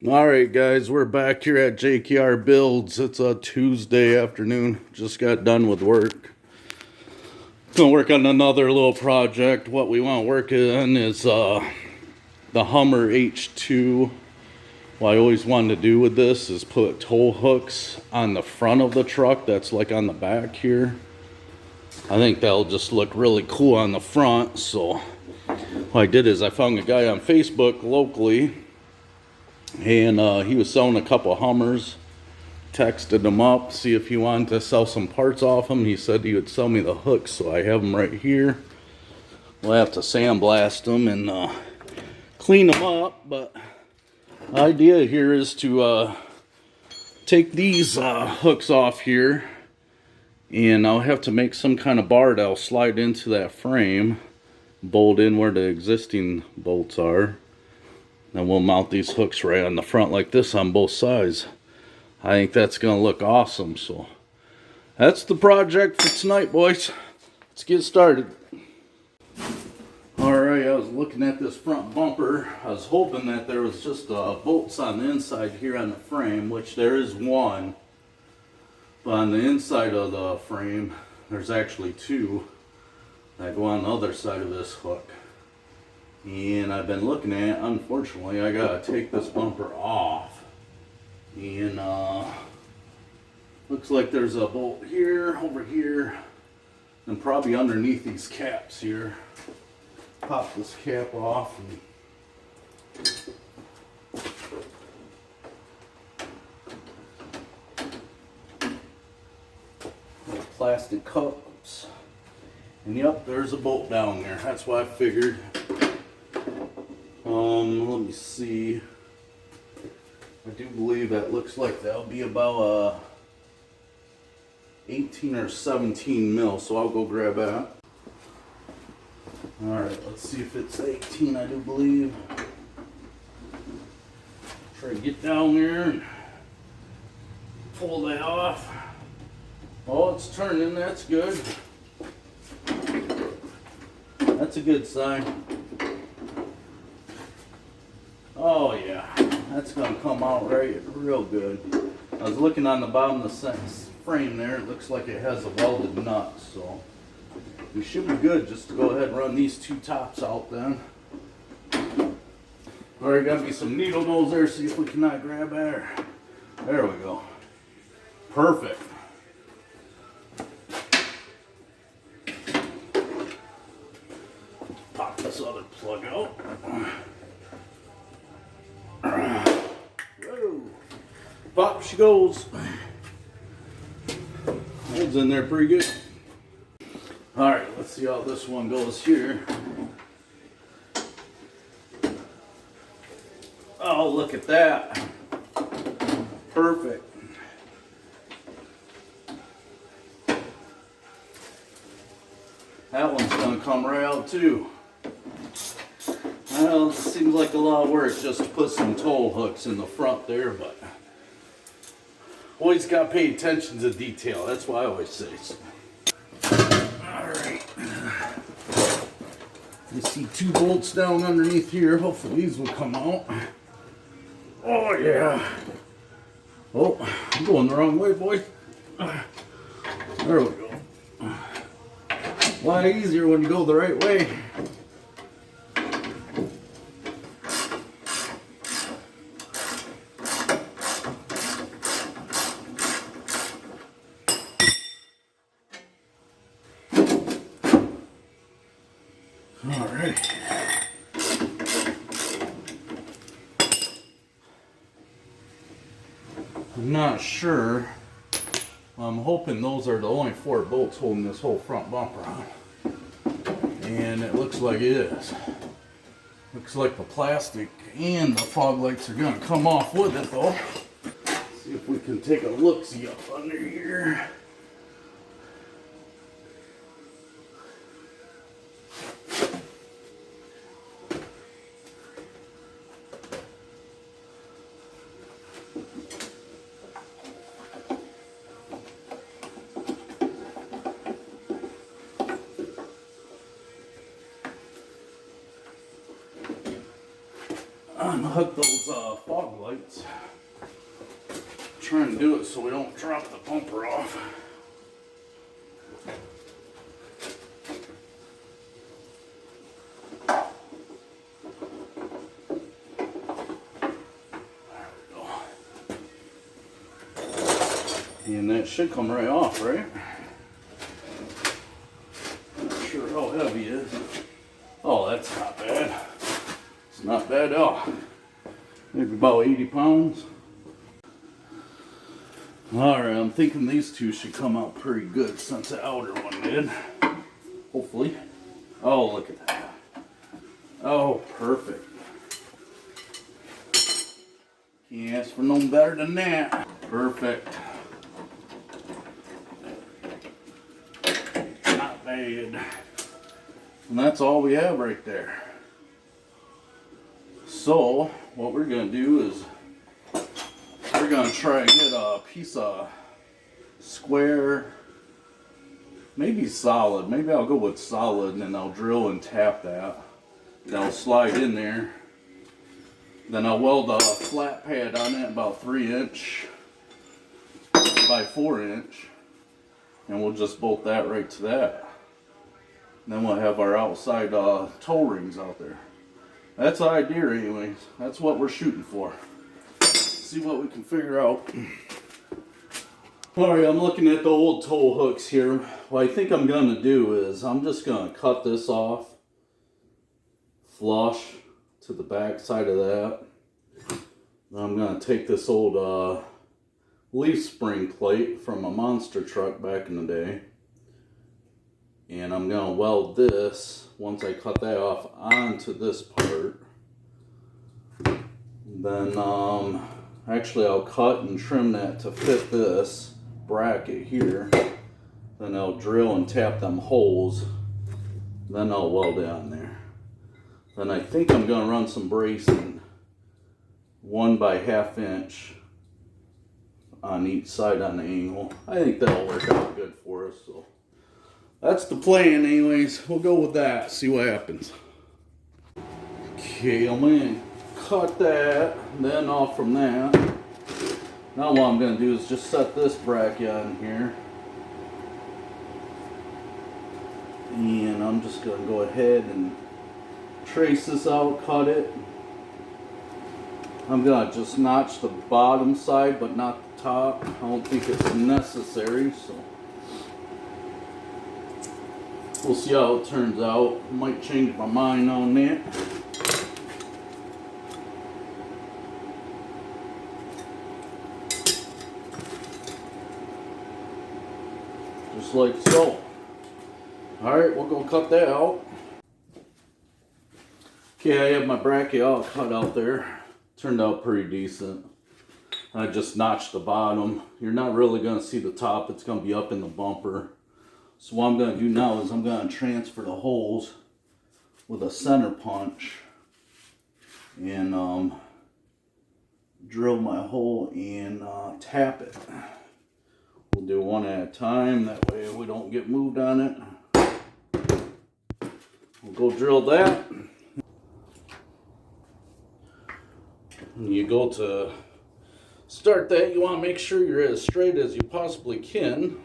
All right, guys, we're back here at JKR Builds. It's a Tuesday afternoon. Just got done with work. Gonna work on another little project. What we want to work on is the Hummer H2. What I always wanted to do with this is put tow hooks on the front of the truck. That's like on the back here. I think that'll just look really cool on the front. So what I did is I found a guy on Facebook locally. And he was selling a couple of Hummers. Texted him up, see if he wanted to sell some parts off him. He said he would sell me the hooks, so I have them right here. We'll have to sandblast them and clean them up. But the idea here is to take these hooks off here, and I'll have to make some kind of bar that'll slide into that frame, bolt in where the existing bolts are. And we'll mount these hooks right on the front like this on both sides. I think that's going to look awesome. So that's the project for tonight, boys. Let's get started. Alright, I was looking at this front bumper. I was hoping that there was just bolts on the inside here on the frame, which there is one. But on the inside of the frame, there's actually two that go on the other side of this hook. And I've been looking at it. Unfortunately, I gotta take this bumper off. And looks like there's a bolt here, over here, and probably underneath these caps here. Pop this cap off and plastic cups. And yep, there's a bolt down there. That's what I figured. Let me see. I do believe that looks like that'll be about 18 or 17 mil, so I'll go grab that. Alright, let's see if it's 18, I do believe. Try to get down there and pull that off. Oh, it's turning, that's good. That's a good sign. Oh yeah, that's going to come out right real good. I was looking on the bottom of the frame there. It looks like it has a welded nut, so we should be good just to go ahead and run these two tops out then. Alright, got me some needle nose there, see if we cannot grab air. There we go. Perfect. Pop this other plug out. Whoa. Pop she goes. Holds in there pretty good. Alright, let's see how this one goes here. Oh, look at that. Perfect. That one's going to come right out too. Well, it seems like a lot of work just to put some tow hooks in the front there, but always got to pay attention to detail. That's what I always say. Alright. You see two bolts down underneath here. Hopefully these will come out. Oh, yeah. Oh, I'm going the wrong way, boy. There we go. A lot easier when you go the right way. Alright. I'm not sure. I'm hoping those are the only 4 bolts holding this whole front bumper on. And it looks like it is. Looks like the plastic and the fog lights are going to come off with it though. Let's see if we can take a look-see up under here. Unhook those fog lights. Trying to do it so we don't drop the bumper off. And that should come right off, right? Not sure how heavy it is. Oh, that's not bad. It's not bad at all. Maybe about 80 pounds. Alright, I'm thinking these two should come out pretty good since the outer one did. Hopefully. Oh, look at that. Oh, perfect. Can't ask for no better than that. Perfect. Not bad. And that's all we have right there. So, what we're going to do is we're going to try and get a piece of square, maybe solid. Maybe I'll go with solid and then I'll drill and tap that. Then I'll slide in there. Then I'll weld a flat pad on it about 3" by 4". And we'll just bolt that right to that. And then we'll have our outside toe rings out there. That's the idea anyways. That's what we're shooting for. See what we can figure out. Alright, I'm looking at the old toe hooks here. What I think I'm going to do is I'm just going to cut this off flush to the back side of that. Then I'm going to take this old leaf spring plate from a monster truck back in the day. And I'm going to weld this, once I cut that off, onto this part. Then actually I'll cut and trim that to fit this bracket here. Then I'll drill and tap them holes. Then I'll weld it on there. Then I think I'm going to run some bracing, 1 by 1/2" on each side on the angle. I think that'll work out good for us. So that's the plan anyways. We'll go with that, see what happens. Okay, I'm going to cut that, then off from that. Now what I'm going to do is just set this bracket on here. And I'm just going to go ahead and trace this out, cut it. I'm going to just notch the bottom side but not the top. I don't think it's necessary, so we'll see how it turns out. Might change my mind on that. Just like so. Alright, we'll go cut that out. Okay, I have my bracket all cut out there. Turned out pretty decent. I just notched the bottom. You're not really going to see the top. It's going to be up in the bumper. So what I'm going to do now is I'm going to transfer the holes with a center punch. And drill my hole and tap it. We'll do one at a time. That way we don't get moved on it. We'll go drill that. When you go to start that, you want to make sure you're as straight as you possibly can.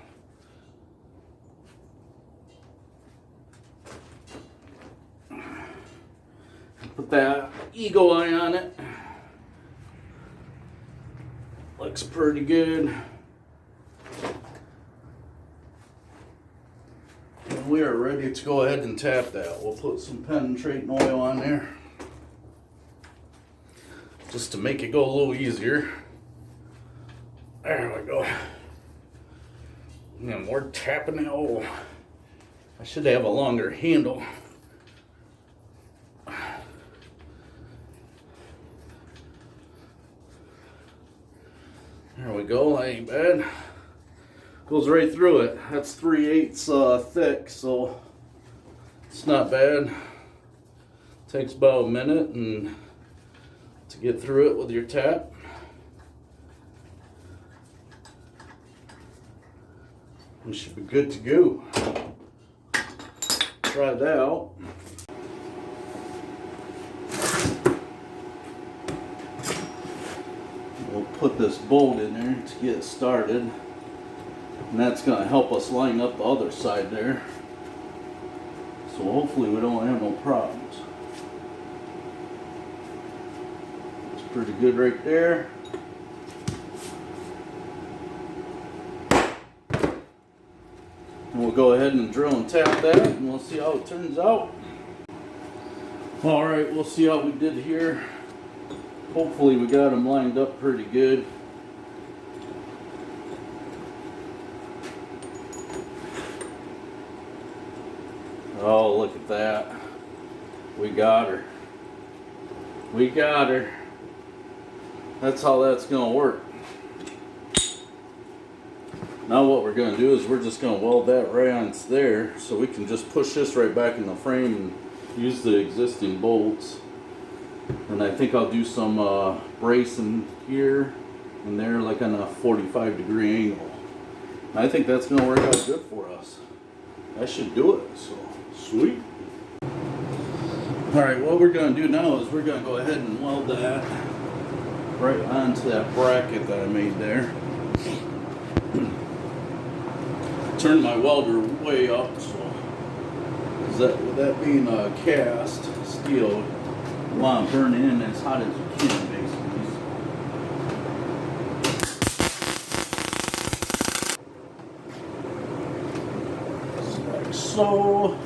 Put that eagle eye on it. Looks pretty good. And we are ready to go ahead and tap that. We'll put some penetrating oil on there, just to make it go a little easier. There we go. And we're tapping it. Oh, I should have a longer handle. There we go, that ain't bad. Goes right through it. That's 3/8 thick, so it's not bad. Takes about a minute and to get through it with your tap. We should be good to go. Try that out. we'll put this bolt in there to get it started. And that's going to help us line up the other side there. So hopefully we don't have no problems. It's pretty good right there. And we'll go ahead and drill and tap that and we'll see how it turns out. Alright, we'll see how we did here. Hopefully we got them lined up pretty good. Oh, look at that. We got her. We got her. That's how that's going to work. Now what we're going to do is we're just going to weld that right on there so we can just push this right back in the frame and use the existing bolts. And I think I'll do some bracing here and there, like on a 45-degree angle. And I think that's going to work out good for us. I should do it, so sweet. Alright, what we're going to do now is we're going to go ahead and weld that right onto that bracket that I made there. Turn my welder way up, so with that being a cast steel, you want to burn it in as hot as you can, basically. Just like so.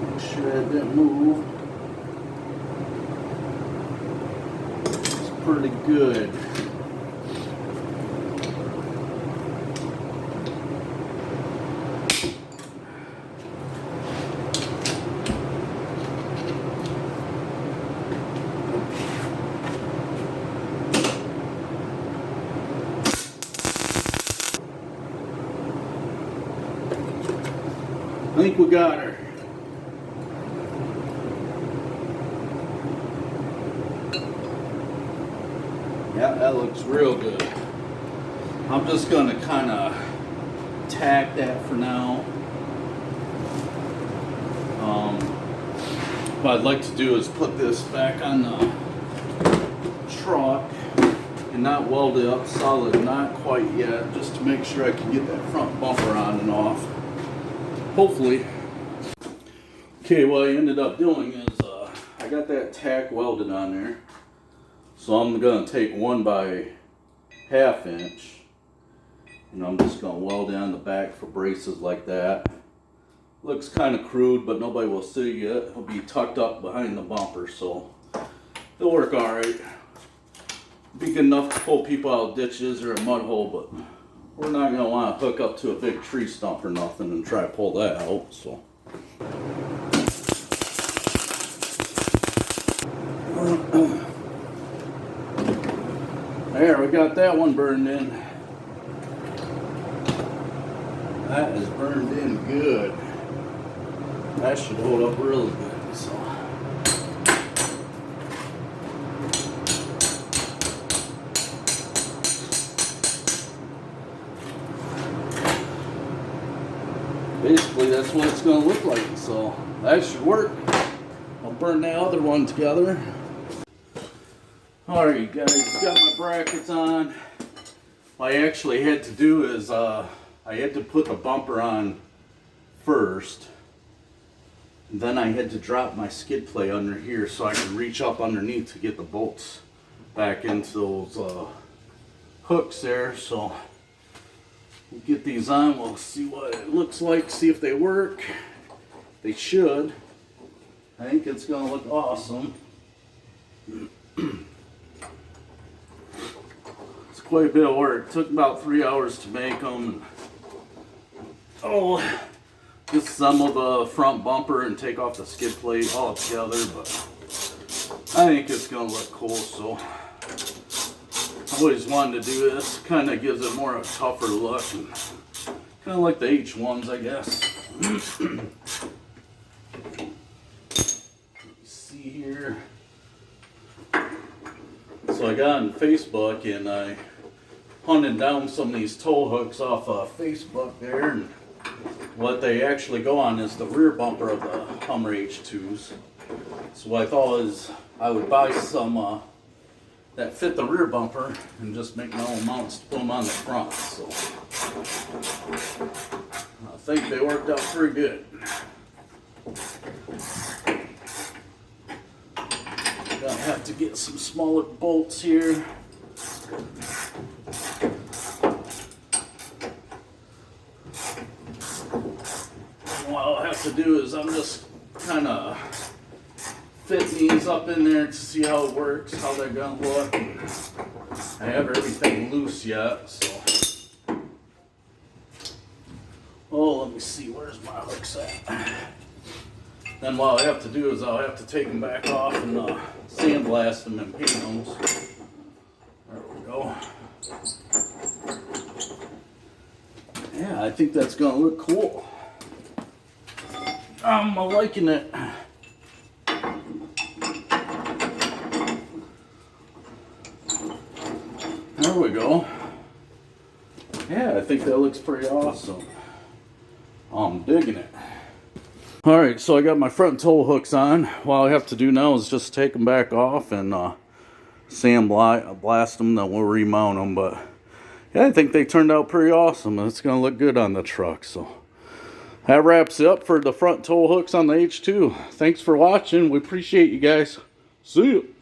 Make sure it didn't move. It's pretty good. I think we got her. Yeah, that looks real good. I'm just going to kind of tack that for now. What I'd like to do is put this back on the truck and not weld it up solid, not quite yet, just to make sure I can get that front bumper on and off. Hopefully. Okay, what I ended up doing is I got that tack welded on there. So I'm going to take 1 by 1/2 inch and I'm just going to weld it on the back for braces like that. Looks kind of crude, but nobody will see it. It'll be tucked up behind the bumper, so it'll work alright. Be good enough to pull people out of ditches or a mud hole, but we're not going to want to hook up to a big tree stump or nothing and try to pull that out. So there, we got that one burned in. That is burned in good. That should hold up really good. So basically that's what it's going to look like, so that should work. I'll burn that other one together. Alright, you guys, got my brackets on. What I actually had to do is I had to put the bumper on first, and then I had to drop my skid plate under here so I could reach up underneath to get the bolts back into those hooks there. So we'll get these on, we'll see what it looks like, see if they work. They should. I think it's going to look awesome. It's quite a bit of work. It took about 3 hours to make them. Oh, disassemble the front bumper and take off the skid plate all together, but I think it's going to look cool. So I always wanted to do this. Kind of gives it more of a tougher look, and kind of like the H1s, I guess. See here. So I got on Facebook and I hunted down some of these tow hooks off of Facebook there, and what they actually go on is the rear bumper of the Hummer H2s. So what I thought is I would buy some that fit the rear bumper and just make my own mounts to put them on the front. So I think they worked out pretty good. Gonna have to get some smaller bolts here. What I'll have to do is I'm just kind of fitting these up in there to see how it works, how they're gonna look. I have everything loose yet, so. Oh, let me see, where's my hooks at? Then what I'll have to do is I'll have to take them back off and sandblast them and paint them. There we go. Yeah, I think that's gonna look cool. I'm liking it. There we go. Yeah, I think that looks pretty awesome. I'm digging it. Alright, so I got my front tow hooks on. What I have to do now is just take them back off and sandblast them, then we'll remount them. But yeah, I think they turned out pretty awesome. It's going to look good on the truck. So that wraps it up for the front tow hooks on the H2. Thanks for watching. We appreciate you guys. See you.